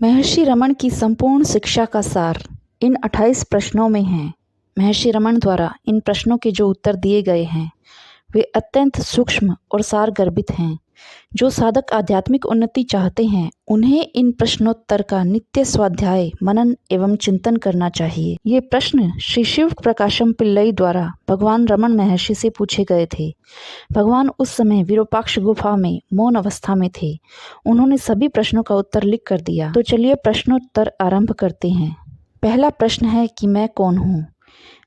महर्षि रमन की संपूर्ण शिक्षा का सार इन 28 प्रश्नों में है। महर्षि रमन द्वारा इन प्रश्नों के जो उत्तर दिए गए हैं वे अत्यंत सूक्ष्म और सारगर्भित हैं। जो साधक आध्यात्मिक उन्नति चाहते हैं उन्हें इन प्रश्नोत्तर का नित्य स्वाध्याय, मनन एवं चिंतन करना चाहिए। ये प्रश्न श्री शिव प्रकाशम पिल्लई द्वारा भगवान रमन महर्षि से पूछे गए थे। भगवान उस समय विरूपाक्ष गुफा में मौन अवस्था में थे। उन्होंने सभी प्रश्नों का उत्तर लिख कर दिया। तो चलिए प्रश्नोत्तर आरंभ करते हैं। पहला प्रश्न है कि मैं कौन हूँ।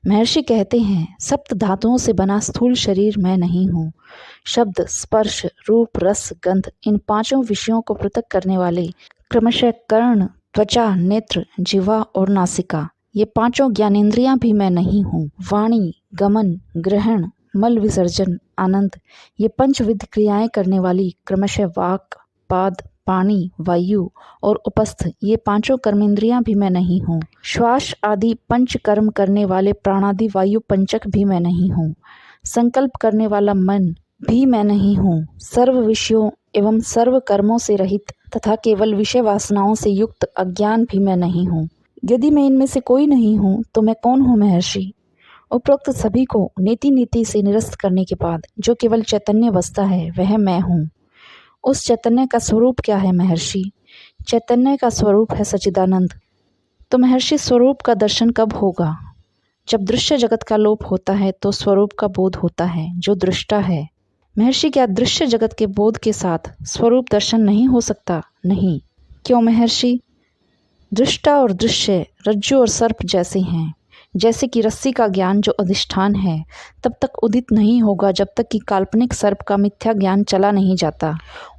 महर्षि कहते हैं, सप्त धातुओं से बना स्थूल शरीर मैं नहीं हूँ। शब्द, स्पर्श, रूप, रस, गंध इन पांचों विषयों को पृथक करने वाले क्रमशः कर्ण, त्वचा, नेत्र, जिह्वा और नासिका ये पांचों ज्ञानेंद्रियां भी मैं नहीं हूँ। वाणी, गमन, ग्रहण, मल विसर्जन, आनंद ये पंचविध क्रियाएं करने वाली क्रमशः वाक, पाद, पानी, वायु और उपस्थ ये पांचों कर्मेंद्रियां भी मैं नहीं हूँ। श्वास आदि पंच कर्म करने वाले प्राणादि वायु पंचक भी मैं नहीं हूँ। संकल्प करने वाला मन भी मैं नहीं हूँ। सर्व विषयों एवं सर्व कर्मों से रहित तथा केवल विषय वासनाओं से युक्त अज्ञान भी मैं नहीं हूँ। यदि मैं इनमें से कोई नहीं हूँ तो मैं कौन हूँ महर्षि? उपरोक्त सभी को नीति नीति से निरस्त करने के बाद जो केवल चैतन्य अवस्था है वह मैं हूँ। उस चैतन्य का स्वरूप क्या है महर्षि? चैतन्य का स्वरूप है सच्चिदानंद। तो महर्षि स्वरूप का दर्शन कब होगा? जब दृश्य जगत का लोप होता है तो स्वरूप का बोध होता है जो दृष्टा है। महर्षि, क्या दृश्य जगत के बोध के साथ स्वरूप दर्शन नहीं हो सकता? नहीं। क्यों महर्षि? दृष्टा और दृश्य रज्जु और सर्प जैसे हैं। जैसे कि रस्सी का ज्ञान जो अधिष्ठान है तब तक उदित नहीं होगा जब तक कि काल्पनिक सर्प का मिथ्या ज्ञान चला नहीं जाता,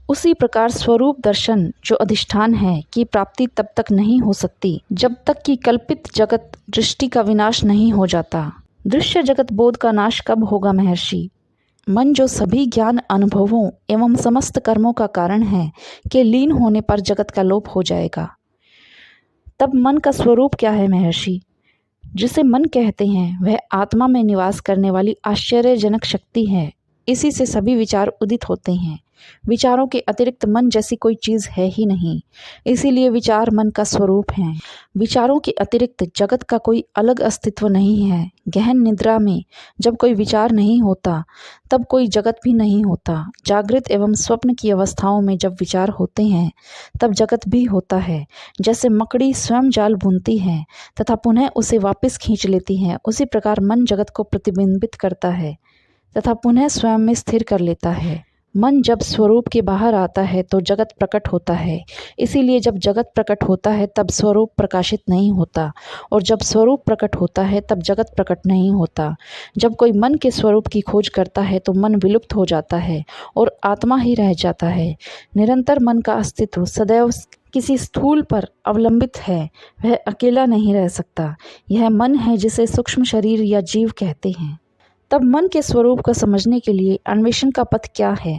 उसी प्रकार स्वरूप दर्शन जो अधिष्ठान है की प्राप्ति तब तक नहीं हो सकती जब तक कि कल्पित जगत दृष्टि का विनाश नहीं हो जाता। दृश्य जगत बोध का नाश कब होगा महर्षि? मन जो सभी ज्ञान, अनुभवों एवं समस्त कर्मों का कारण है के लीन होने पर जगत का लोप हो जाएगा। तब मन का स्वरूप क्या है महर्षि? जिसे मन कहते हैं वह आत्मा में निवास करने वाली आश्चर्यजनक शक्ति है। इसी से सभी विचार उदित होते हैं। विचारों के अतिरिक्त मन जैसी कोई चीज है ही नहीं, इसीलिए विचार मन का स्वरूप हैं। विचारों के अतिरिक्त जगत का कोई अलग अस्तित्व नहीं है। गहन निद्रा में जब कोई विचार नहीं होता तब कोई जगत भी नहीं होता। जागृत एवं स्वप्न की अवस्थाओं में जब विचार होते हैं तब जगत भी होता है। जैसे मकड़ी स्वयं जाल बुनती है तथा पुनः उसे वापस खींच लेती है, उसी प्रकार मन जगत को प्रतिबिंबित करता है तथा पुनः स्वयं में स्थिर कर लेता है। मन जब स्वरूप के बाहर आता है तो जगत प्रकट होता है। इसीलिए जब जगत प्रकट होता है तब स्वरूप प्रकाशित नहीं होता, और जब स्वरूप प्रकट होता है तब जगत प्रकट नहीं होता। जब कोई मन के स्वरूप की खोज करता है तो मन विलुप्त हो जाता है और आत्मा ही रह जाता है। निरंतर मन का अस्तित्व सदैव किसी स्थूल पर अवलंबित है, वह अकेला नहीं रह सकता। यह मन है जिसे सूक्ष्म शरीर या जीव कहते हैं। तब मन के स्वरूप को समझने के लिए अन्वेषण का पथ क्या है?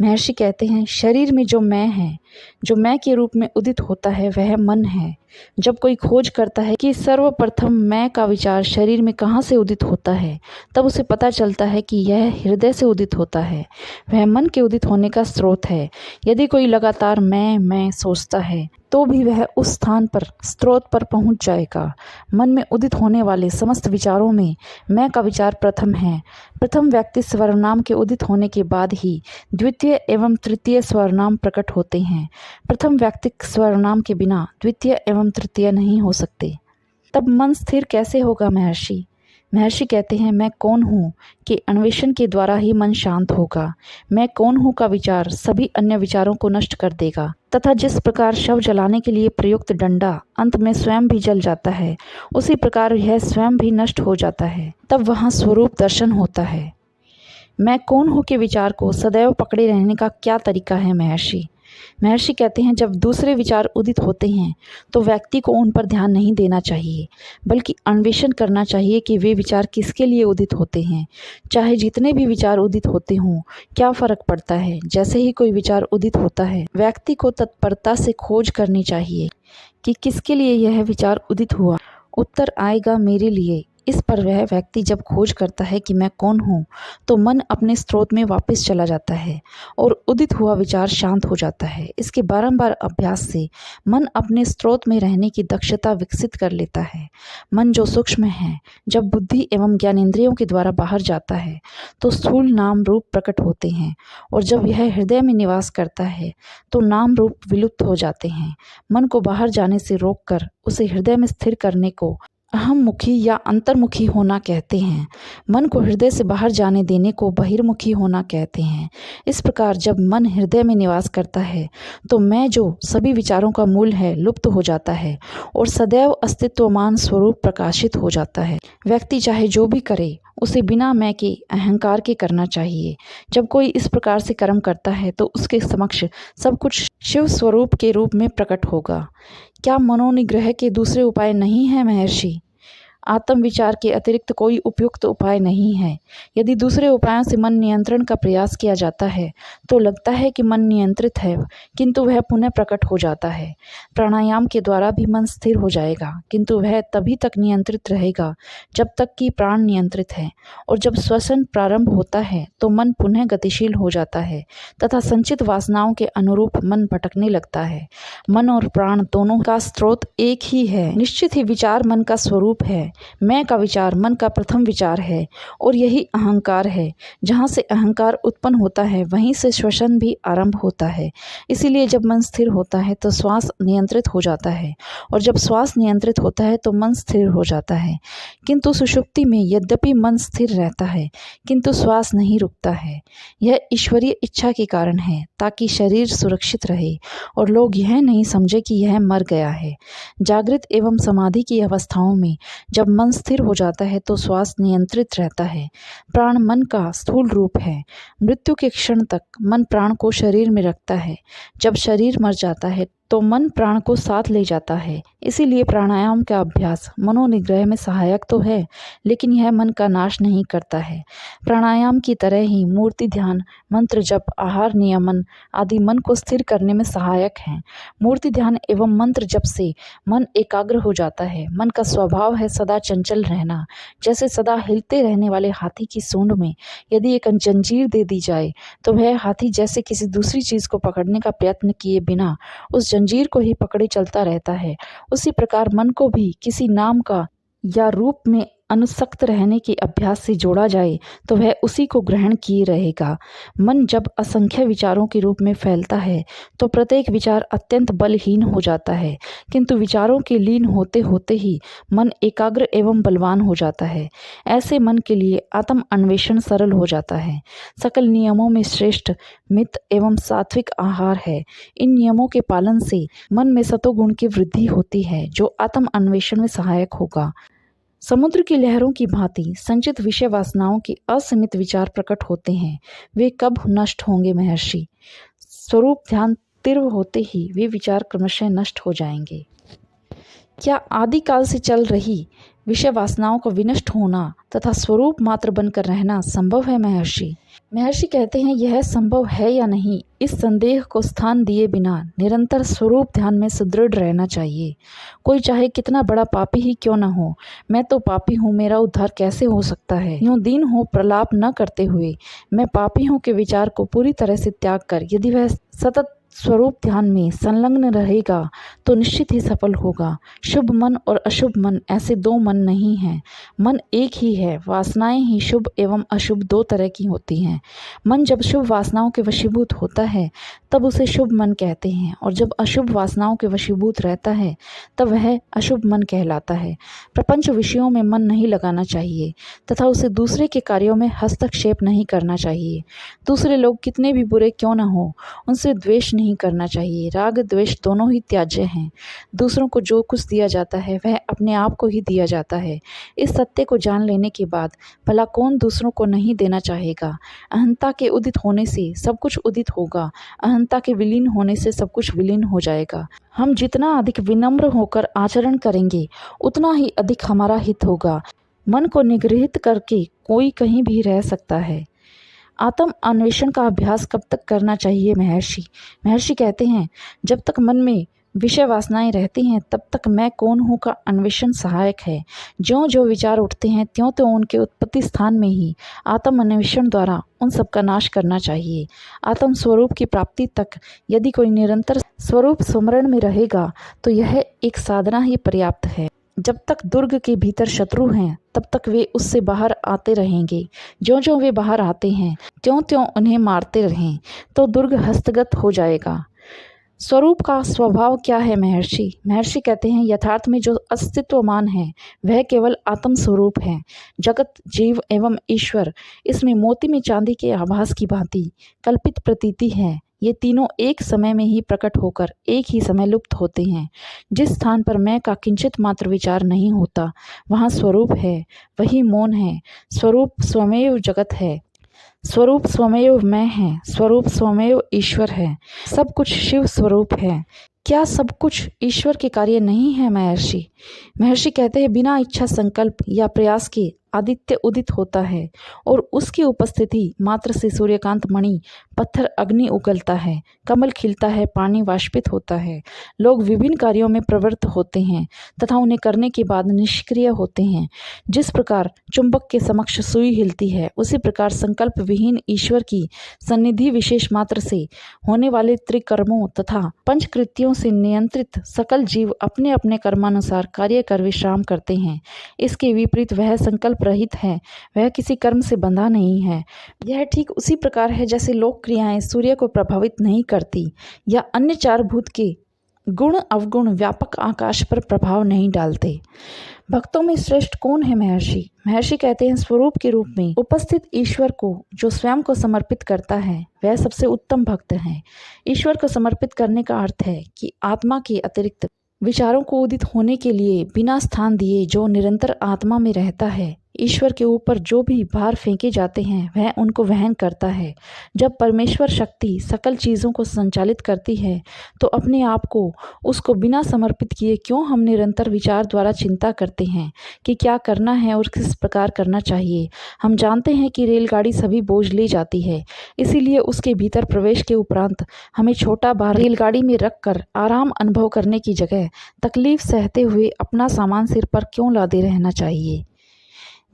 महर्षि कहते हैं, शरीर में जो मैं है, जो मैं के रूप में उदित होता है वह मन है। जब कोई खोज करता है कि सर्वप्रथम मैं का विचार शरीर में कहाँ से उदित होता है तब उसे पता चलता है कि यह हृदय से उदित होता है। वह मन के उदित होने का स्रोत है। यदि कोई लगातार मैं सोचता है तो भी वह उस स्थान पर, स्रोत पर पहुंच जाएगा। मन में उदित होने वाले समस्त विचारों में मैं का विचार प्रथम है। प्रथम व्यक्ति स्वरनाम के उदित होने के बाद ही द्वितीय एवं तृतीय स्वरनाम प्रकट होते हैं। प्रथम व्यक्ति स्वरनाम के बिना द्वितीय एवं तृतीय नहीं हो सकते। तब मन स्थिर कैसे होगा महर्षि? महर्षि कहते हैं, मैं कौन हूँ कि अन्वेषण के द्वारा ही मन शांत होगा। मैं कौन हूँ का विचार सभी अन्य विचारों को नष्ट कर देगा तथा जिस प्रकार शव जलाने के लिए प्रयुक्त डंडा अंत में स्वयं भी जल जाता है, उसी प्रकार यह स्वयं भी नष्ट हो जाता है। तब वहाँ स्वरूप दर्शन होता है। मैं कौन हूँ के विचार को सदैव पकड़े रहने का क्या तरीका है महर्षि? महर्षि कहते हैं, जब दूसरे विचार उदित होते हैं तो व्यक्ति को उन पर ध्यान नहीं देना चाहिए, बल्कि अन्वेषण करना चाहिए कि वे विचार किसके लिए उदित होते हैं। चाहे जितने भी विचार उदित होते हों, क्या फर्क पड़ता है? जैसे ही कोई विचार उदित होता है व्यक्ति को तत्परता से खोज करनी चाहिए कि किसके लिए यह विचार उदित हुआ। उत्तर आएगा मेरे लिए, इस पर वह व्यक्ति जब खोज करता है कि मैं कौन हूँ, तो मन अपने स्रोत में वापस चला जाता है और उदित हुआ विचार शांत हो जाता है। इसके बारंबार अभ्यास से मन अपने स्रोत में रहने की दक्षता विकसित कर लेता है। मन जो सूक्ष्म है, जब बुद्धि एवं ज्ञानेंद्रियों के द्वारा बाहर जाता है तो स्थूल नाम रूप प्रकट होते हैं, और जब यह हृदय में निवास करता है तो नाम रूप विलुप्त हो जाते हैं। मन को बाहर जाने से रोककर उसे हृदय में स्थिर करने को अहममुखी या अंतर्मुखी होना कहते हैं। मन को हृदय से बाहर जाने देने को बहिर्मुखी होना कहते हैं। इस प्रकार जब मन हृदय में निवास करता है तो मैं जो सभी विचारों का मूल है लुप्त हो जाता है और सदैव अस्तित्वमान स्वरूप प्रकाशित हो जाता है। व्यक्ति चाहे जो भी करे उसे बिना मैं के अहंकार के करना चाहिए। जब कोई इस प्रकार से कर्म करता है तो उसके समक्ष सब कुछ शिव स्वरूप के रूप में प्रकट होगा। क्या मनोनिग्रह के दूसरे उपाय नहीं हैं महर्षि? आत्म विचार के अतिरिक्त कोई उपयुक्त उपाय नहीं है। यदि दूसरे उपायों से मन नियंत्रण का प्रयास किया जाता है तो लगता है कि मन नियंत्रित है, किंतु वह पुनः प्रकट हो जाता है। प्राणायाम के द्वारा भी मन स्थिर हो जाएगा, किंतु वह तभी तक नियंत्रित रहेगा जब तक कि प्राण नियंत्रित है, और जब श्वसन प्रारंभ होता है तो मन पुनः गतिशील हो जाता है तथा संचित वासनाओं के अनुरूप मन भटकने लगता है। मन और प्राण दोनों का स्रोत एक ही है। निश्चित ही विचार मन का स्वरूप है। मैं का विचार मन का प्रथम विचार है और यही अहंकार है। जहाँ से अहंकार उत्पन्न होता है वहीं से श्वसन भी आरंभ होता है। इसीलिए जब मन स्थिर होता है तो श्वास नियंत्रित हो जाता है, और जब श्वास नियंत्रित होता है तो मन स्थिर हो जाता है। किंतु सुषुप्ति में यद्यपि मन स्थिर रहता है किंतु श्वास नहीं रुकता है। यह ईश्वरीय इच्छा के कारण है, ताकि शरीर सुरक्षित रहे और लोग यह नहीं समझे कि यह मर गया है। जागृत एवं समाधि की अवस्थाओं में जब मन स्थिर हो जाता है तो श्वास नियंत्रित रहता है। प्राण मन का स्थूल रूप है। मृत्यु के क्षण तक मन प्राण को शरीर में रखता है। जब शरीर मर जाता है तो मन प्राण को साथ ले जाता है। इसीलिए प्राणायाम का अभ्यास मनोनिग्रह में सहायक तो है, लेकिन यह मन का नाश नहीं करता है। प्राणायाम की तरह ही मूर्ति ध्यान, मंत्र जप, आहार नियमन आदि मन को स्थिर करने में सहायक हैं। मूर्ति ध्यान एवं मंत्र जप से मन एकाग्र हो जाता है। मन का स्वभाव है सदा चंचल रहना। जैसे सदा हिलते रहने वाले हाथी की सूंड में यदि एक जंजीर दे दी जाए तो वह हाथी जैसे किसी दूसरी चीज को पकड़ने का प्रयत्न किए बिना उस जंजीर को ही पकड़े चलता रहता है, उसी प्रकार मन को भी किसी नाम का या रूप में अनुसक्त रहने के अभ्यास से जोड़ा जाए तो वह उसी को ग्रहण किए रहेगा। मन जब असंख्य विचारों के रूप में फैलता है तो प्रत्येक विचार अत्यंत बलहीन हो जाता है, किंतु विचारों के लीन होते होते ही मन एकाग्र एवं बलवान हो जाता है। ऐसे मन के लिए आत्म अन्वेषण सरल हो जाता है। सकल नियमों में श्रेष्ठ मित एवं सात्विक आहार है। इन नियमों के पालन से मन में सतोगुण की वृद्धि होती है, जो आत्म अन्वेषण में सहायक होगा। समुद्र की लहरों की भांति संचित विषय वासनाओं के असीमित विचार प्रकट होते हैं। वे कब नष्ट होंगे महर्षि? स्वरूप ध्यान तीव्र होते ही वे विचार क्रमशः नष्ट हो जाएंगे। क्या आदिकाल से चल रही विषय वासनाओं का विनष्ट होना तथा स्वरूप मात्र बनकर रहना संभव है महर्षि? महर्षि कहते हैं यह संभव है या नहीं, इस संदेह को स्थान दिए बिना निरंतर स्वरूप ध्यान में सुदृढ़ रहना चाहिए। कोई चाहे कितना बड़ा पापी ही क्यों न हो, मैं तो पापी हूँ, मेरा उद्धार कैसे हो सकता है, यूं दीन हो प्रलाप न करते हुए मैं पापी हूँ के विचार को पूरी तरह से त्याग कर यदि वह सतत स्वरूप ध्यान में संलग्न रहेगा तो निश्चित ही सफल होगा। शुभ मन और अशुभ मन ऐसे दो मन नहीं हैं। मन एक ही है। वासनाएं ही शुभ एवं अशुभ दो तरह की होती हैं। मन जब शुभ वासनाओं के वशीभूत होता है तब उसे शुभ मन कहते हैं, और जब अशुभ वासनाओं के वशीभूत रहता है तब वह अशुभ मन कहलाता है। प्रपंच विषयों में मन नहीं लगाना चाहिए तथा उसे दूसरे के कार्यों में हस्तक्षेप नहीं करना चाहिए। दूसरे लोग कितने भी बुरे क्यों न हो, उनसे द्वेष नहीं करना चाहिए। राग द्वेष दोनों ही त्याज्य हैं। दूसरों को जो कुछ दिया जाता है वह अपने आप को ही दिया जाता है। इस सत्य को जान लेने के बाद भला कौन दूसरों को नहीं देना चाहेगा। अहंता के उदित होने से सब कुछ उदित होगा, अहंता के विलीन होने से सब कुछ विलीन हो जाएगा। हम जितना अधिक विनम्र होकर आचरण करेंगे उतना ही अधिक हमारा हित होगा। मन को निगृहित करके कोई कहीं भी रह सकता है। आत्म अन्वेषण का अभ्यास कब तक करना चाहिए महर्षि? महर्षि कहते हैं जब तक मन में विषय वासनाएं रहती हैं तब तक मैं कौन हूँ का अन्वेषण सहायक है। ज्यों ज्यों विचार उठते हैं त्यों त्यों उनके उत्पत्ति स्थान में ही आत्म अन्वेषण द्वारा उन सब का नाश करना चाहिए। आत्म स्वरूप की प्राप्ति तक यदि कोई निरंतर स्वरूप स्मरण में रहेगा तो यह एक साधना ही पर्याप्त है। जब तक दुर्ग के भीतर शत्रु हैं तब तक वे उससे बाहर आते रहेंगे। ज्यों ज्यों वे बाहर आते हैं त्यों त्यों उन्हें मारते रहें तो दुर्ग हस्तगत हो जाएगा। स्वरूप का स्वभाव क्या है महर्षि? महर्षि कहते हैं यथार्थ में जो अस्तित्वमान है वह केवल आत्म स्वरूप है। जगत, जीव एवं ईश्वर इसमें मोती में चांदी के आभास की भांति कल्पित प्रतीति है। ये तीनों एक समय में ही प्रकट होकर एक ही समय लुप्त होते हैं। जिस स्थान पर मैं का किंचित मात्र विचार नहीं होता वहाँ स्वरूप है, वही मौन है। स्वरूप स्वमेव जगत है, स्वरूप स्वमेव मैं है, स्वरूप स्वमेव ईश्वर है। सब कुछ शिव स्वरूप है। क्या सब कुछ ईश्वर के कार्य नहीं है महर्षि? महर्षि कहते हैं बिना इच्छा संकल्प या प्रयास के आदित्य उदित होता है और उसकी उपस्थिति मात्र से सूर्यकांत मणि, पत्थर अग्नि उगलता है, कमल खिलता है, पानी वाष्पित होता है। लोग विभिन्न कार्यों में प्रवृत्त होते हैं तथा उन्हें करने के बाद निष्क्रिय होते हैं। जिस प्रकार चुंबक के समक्ष सुई हिलती है उसी प्रकार संकल्प विहीन ईश्वर की सन्निधि विशेष मात्र से होने वाले त्रिकर्मों तथा पंचकृत्यों से नियंत्रित सकल जीव अपने अपने कर्मानुसार कार्य कर विश्राम करते हैं। इसके विपरीत वह संकल्प रहित है, वह किसी कर्म से बंधा नहीं है। यह ठीक उसी प्रकार है जैसे लोक क्रियाएं सूर्य को प्रभावित नहीं करती या अन्य चार भूत के गुण अवगुण व्यापक आकाश पर प्रभाव नहीं डालते। भक्तों में श्रेष्ठ कौन है महर्षि? महर्षि कहते हैं स्वरूप के रूप में उपस्थित ईश्वर को जो स्वयं को समर्पित करता है वह सबसे उत्तम भक्त है। ईश्वर को समर्पित करने का अर्थ है कि आत्मा के अतिरिक्त विचारों को उदित होने के लिए बिना स्थान दिए जो निरंतर आत्मा में रहता है। ईश्वर के ऊपर जो भी भार फेंके जाते हैं वह उनको वहन करता है। जब परमेश्वर शक्ति सकल चीज़ों को संचालित करती है तो अपने आप को उसको बिना समर्पित किए क्यों हम निरंतर विचार द्वारा चिंता करते हैं कि क्या करना है और किस प्रकार करना चाहिए। हम जानते हैं कि रेलगाड़ी सभी बोझ ले जाती है, इसीलिए उसके भीतर प्रवेश के उपरांत हमें छोटा भार रेलगाड़ी में रख कर आराम अनुभव करने की जगह तकलीफ सहते हुए अपना सामान सिर पर क्यों लादे रहना चाहिए।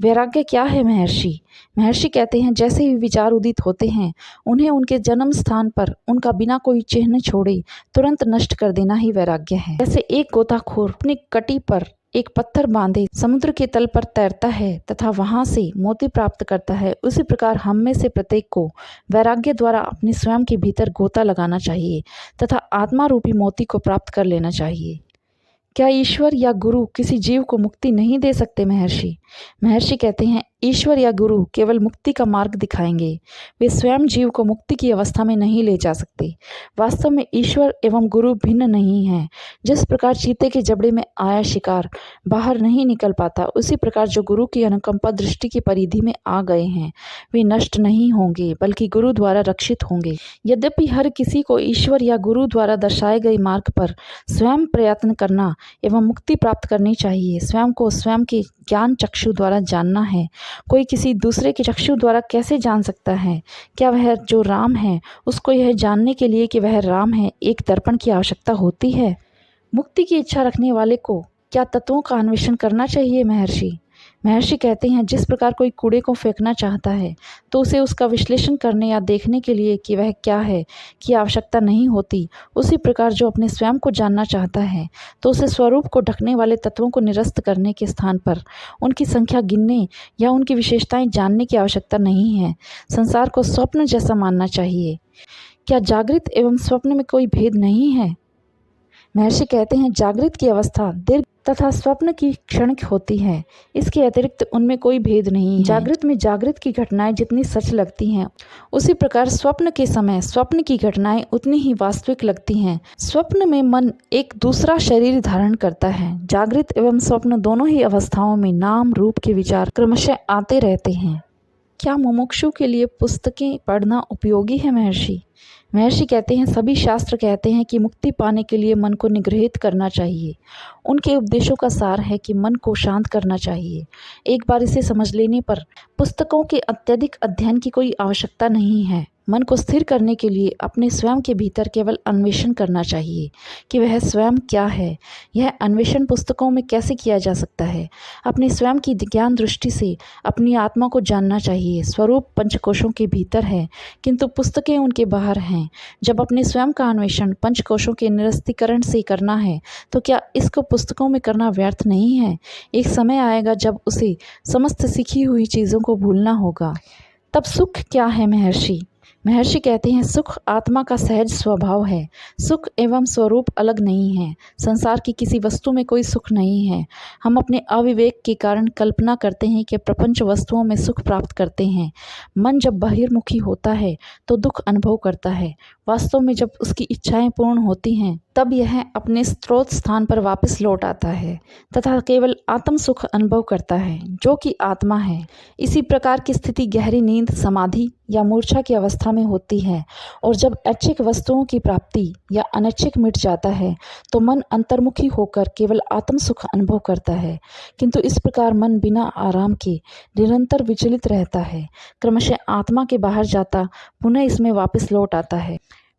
वैराग्य क्या है महर्षि? महर्षि कहते हैं जैसे ही विचार उदित होते हैं उन्हें उनके जन्म स्थान पर उनका बिना कोई चिन्ह छोड़े तुरंत नष्ट कर देना ही वैराग्य है। जैसे एक गोताखोर अपनी कटी पर एक पत्थर बांधे समुद्र के तल पर तैरता है तथा वहां से मोती प्राप्त करता है, उसी प्रकार हम में से प्रत्येक को वैराग्य द्वारा अपने स्वयं के भीतर गोता लगाना चाहिए तथा आत्मा रूपी मोती को प्राप्त कर लेना चाहिए। क्या ईश्वर या गुरु किसी जीव को मुक्ति नहीं दे सकते महर्षि? महर्षि कहते हैं ईश्वर या गुरु केवल मुक्ति का मार्ग दिखाएंगे, वे स्वयं जीव को मुक्ति की अवस्था में नहीं ले जा सकते। वास्तव में ईश्वर एवं गुरु भिन्न नहीं हैं। जिस प्रकार चीते के जबड़े में आया शिकार बाहर नहीं निकल पाता, उसी प्रकार जो गुरु की अनुकंपा दृष्टि की परिधि में आ गए हैं वे नष्ट नहीं होंगे बल्कि गुरु द्वारा रक्षित होंगे। यद्यपि हर किसी को ईश्वर या गुरु द्वारा दर्शाए गए मार्ग पर स्वयं प्रयत्न करना एवं मुक्ति प्राप्त करनी चाहिए। स्वयं को स्वयं के ज्ञान चक्षु द्वारा जानना है। कोई किसी दूसरे के चक्षु द्वारा कैसे जान सकता है? क्या वह जो राम है उसको यह जानने के लिए कि वह राम है एक दर्पण की आवश्यकता होती है? मुक्ति की इच्छा रखने वाले को क्या तत्वों का अन्वेषण करना चाहिए महर्षि? महर्षि कहते हैं जिस प्रकार कोई कूड़े को फेंकना चाहता है तो उसे उसका विश्लेषण करने या देखने के लिए कि वह क्या है की आवश्यकता नहीं होती, उसी प्रकार जो अपने स्वयं को जानना चाहता है तो उसे स्वरूप को ढकने वाले तत्वों को निरस्त करने के स्थान पर उनकी संख्या गिनने या उनकी विशेषताएं जानने की आवश्यकता नहीं है। संसार को स्वप्न जैसा मानना चाहिए। क्या जागृत एवं स्वप्न में कोई भेद नहीं है? महर्षि कहते हैं जागृत की अवस्था दीर्घ तथा स्वप्न की क्षणिक होती है, इसके अतिरिक्त उनमें कोई भेद नहीं है। जागृत में जागृत की घटनाएं जितनी सच लगती हैं उसी प्रकार स्वप्न के समय स्वप्न की घटनाएं उतनी ही वास्तविक लगती हैं। स्वप्न में मन एक दूसरा शरीर धारण करता है। जागृत एवं स्वप्न दोनों ही अवस्थाओं में नाम रूप के विचार क्रमशः आते रहते हैं। क्या मुमुक्षु के लिए पुस्तकें पढ़ना उपयोगी है महर्षि? महर्षि कहते हैं सभी शास्त्र कहते हैं कि मुक्ति पाने के लिए मन को निग्रहित करना चाहिए। उनके उपदेशों का सार है कि मन को शांत करना चाहिए। एक बार इसे समझ लेने पर पुस्तकों के अत्यधिक अध्ययन की कोई आवश्यकता नहीं है। मन को स्थिर करने के लिए अपने स्वयं के भीतर केवल अन्वेषण करना चाहिए कि वह स्वयं क्या है। यह अन्वेषण पुस्तकों में कैसे किया जा सकता है? अपने स्वयं की ज्ञान दृष्टि से अपनी आत्मा को जानना चाहिए। स्वरूप पंचकोशों के भीतर है, किंतु पुस्तकें उनके बाहर हैं। जब अपने स्वयं का अन्वेषण पंचकोशों के निरस्तीकरण से करना है, तो क्या इसको पुस्तकों में करना व्यर्थ नहीं है? एक समय आएगा जब उसे समस्त सीखी हुई चीज़ों को भूलना होगा। तब सुख क्या है महर्षि? महर्षि कहते हैं, सुख आत्मा का सहज स्वभाव है। सुख एवं स्वरूप अलग नहीं है। संसार की किसी वस्तु में कोई सुख नहीं है। हम अपने अविवेक के कारण कल्पना करते हैं कि प्रपंच वस्तुओं में सुख प्राप्त करते हैं। मन जब बहिर्मुखी होता है तो दुख अनुभव करता है। वास्तव में जब उसकी इच्छाएं पूर्ण होती हैं, तब यह अपने स्रोत स्थान पर वापस लौट आता है तथा केवल आत्म सुख अनुभव करता है, जो कि आत्मा है। इसी प्रकार की स्थिति गहरी नींद, समाधि या मूर्छा की अवस्था में होती है। और जब ऐच्छिक वस्तुओं की प्राप्ति या अनैच्छिक मिट जाता है, तो मन अंतर्मुखी होकर केवल आत्म सुख अनुभव करता है। किंतु इस प्रकार मन बिना आराम के निरंतर विचलित रहता है, क्रमशः आत्मा के बाहर जाता, पुनः इसमें वापस लौट आता है।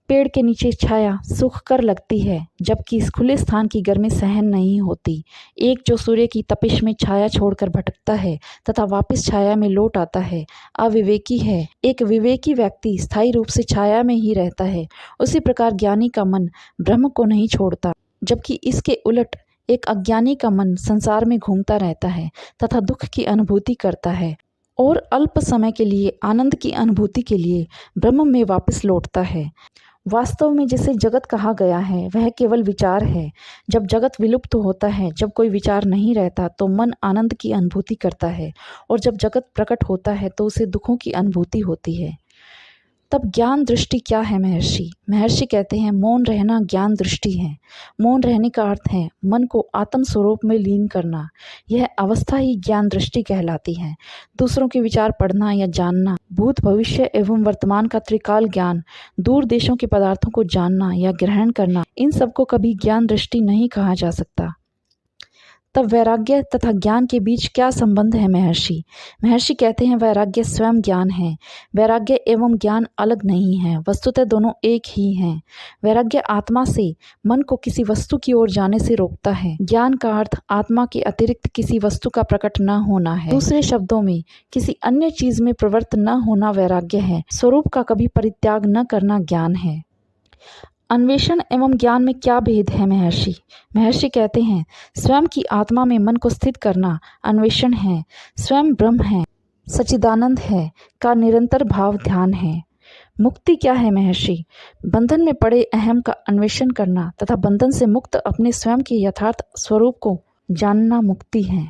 पेड़ के नीचे छाया सुखकर लगती है, जबकि इस खुले स्थान की गर्मी सहन नहीं होती। एक जो सूर्य की तपिश में छाया छोड़कर भटकता है तथा वापस छाया में लौट आता है, अविवेकी है। एक विवेकी व्यक्ति स्थायी रूप से छाया में ही रहता है। उसी प्रकार ज्ञानी का मन ब्रह्म को नहीं छोड़ता, जबकि इसके उलट एक अज्ञानी का मन संसार में घूमता रहता है तथा दुख की अनुभूति करता है और अल्प समय के लिए आनंद की अनुभूति के लिए ब्रह्म में वापस लौटता है। वास्तव में जिसे जगत कहा गया है वह केवल विचार है। जब जगत विलुप्त होता है, जब कोई विचार नहीं रहता, तो मन आनंद की अनुभूति करता है, और जब जगत प्रकट होता है तो उसे दुखों की अनुभूति होती है। तब ज्ञान दृष्टि क्या है महर्षि? महर्षि कहते हैं, मौन रहना ज्ञान दृष्टि है। मौन रहने का अर्थ है मन को आत्म स्वरूप में लीन करना। यह अवस्था ही ज्ञान दृष्टि कहलाती है। दूसरों के विचार पढ़ना या जानना, भूत भविष्य एवं वर्तमान का त्रिकाल ज्ञान, दूर देशों के पदार्थों को जानना या ग्रहण करना, इन सबको कभी ज्ञान दृष्टि नहीं कहा जा सकता। तब वैराग्य तथा ज्ञान के बीच क्या संबंध है महर्षि? महर्षि कहते हैं, वैराग्य स्वयं ज्ञान है। वैराग्य एवं ज्ञान अलग नहीं है, वस्तुतः दोनों एक ही हैं। वैराग्य आत्मा से मन को किसी वस्तु की ओर जाने से रोकता है। ज्ञान का अर्थ आत्मा के अतिरिक्त किसी वस्तु का प्रकट न होना है। दूसरे शब्दों में, किसी अन्य चीज में प्रवृत्त न होना वैराग्य है। स्वरूप का कभी परित्याग न करना ज्ञान है। अन्वेषण एवं ज्ञान में क्या भेद है महर्षि? महर्षि कहते हैं, स्वयं की आत्मा में मन को स्थित करना अन्वेषण है। स्वयं ब्रह्म है, सच्चिदानंद है का निरंतर भाव ध्यान है। मुक्ति क्या है महर्षि? बंधन में पड़े अहम का अन्वेषण करना तथा बंधन से मुक्त अपने स्वयं के यथार्थ स्वरूप को जानना मुक्ति है।